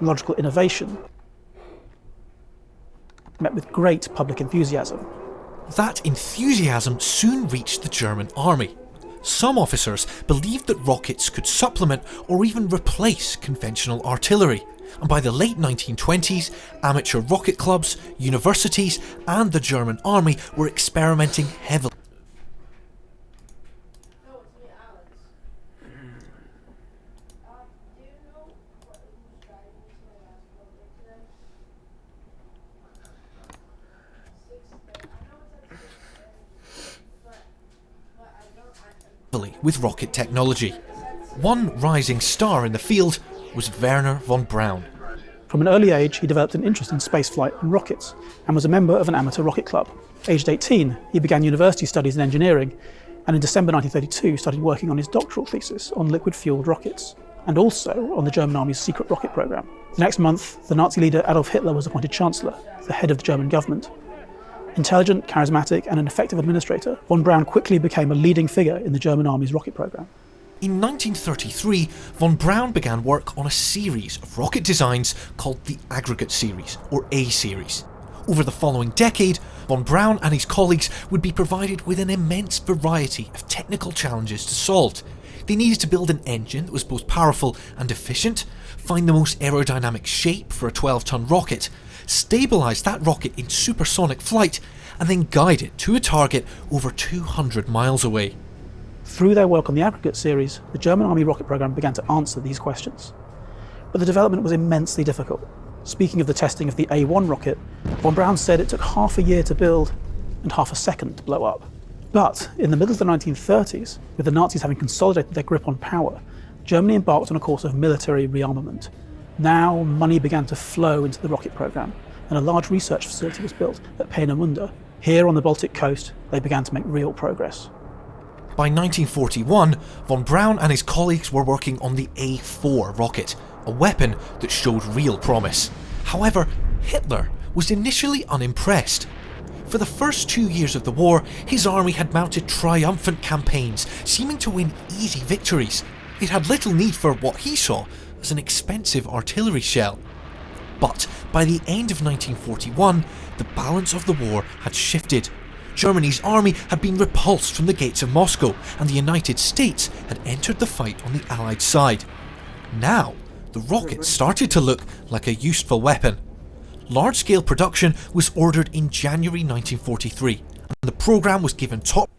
technological innovation met with great public enthusiasm. That enthusiasm soon reached the German army. Some officers believed that rockets could supplement or even replace conventional artillery, and by the late 1920s, amateur rocket clubs, universities and the German army were experimenting heavily with rocket technology. One rising star in the field was Werner von Braun. From an early age, he developed an interest in spaceflight and rockets, and was a member of an amateur rocket club. Aged 18, he began university studies in engineering, and in December 1932 started working on his doctoral thesis on liquid-fueled rockets, and also on the German Army's secret rocket program. The next month, the Nazi leader Adolf Hitler was appointed Chancellor, the head of the German government. Intelligent, charismatic, and an effective administrator, von Braun quickly became a leading figure in the German Army's rocket program. In 1933, von Braun began work on a series of rocket designs called the Aggregate Series, or A-Series. Over the following decade, von Braun and his colleagues would be provided with an immense variety of technical challenges to solve. They needed to build an engine that was both powerful and efficient, find the most aerodynamic shape for a 12-ton rocket, stabilise that rocket in supersonic flight, and then guide it to a target over 200 miles away. Through their work on the Aggregate Series, the German Army rocket program began to answer these questions. But the development was immensely difficult. Speaking of the testing of the A1 rocket, von Braun said it took half a year to build and half a second to blow up. But in the middle of the 1930s, with the Nazis having consolidated their grip on power, Germany embarked on a course of military rearmament. Now money began to flow into the rocket program, and a large research facility was built at Peenemünde. Here on the Baltic coast, they began to make real progress. By 1941, von Braun and his colleagues were working on the A4 rocket, a weapon that showed real promise. However, Hitler was initially unimpressed. For the first 2 years of the war, his army had mounted triumphant campaigns, seeming to win easy victories. It had little need for what he saw as an expensive artillery shell. But by the end of 1941, the balance of the war had shifted. Germany's army had been repulsed from the gates of Moscow, and the United States had entered the fight on the Allied side. Now, the rocket started to look like a useful weapon. Large-scale production was ordered in January 1943, and the program was given top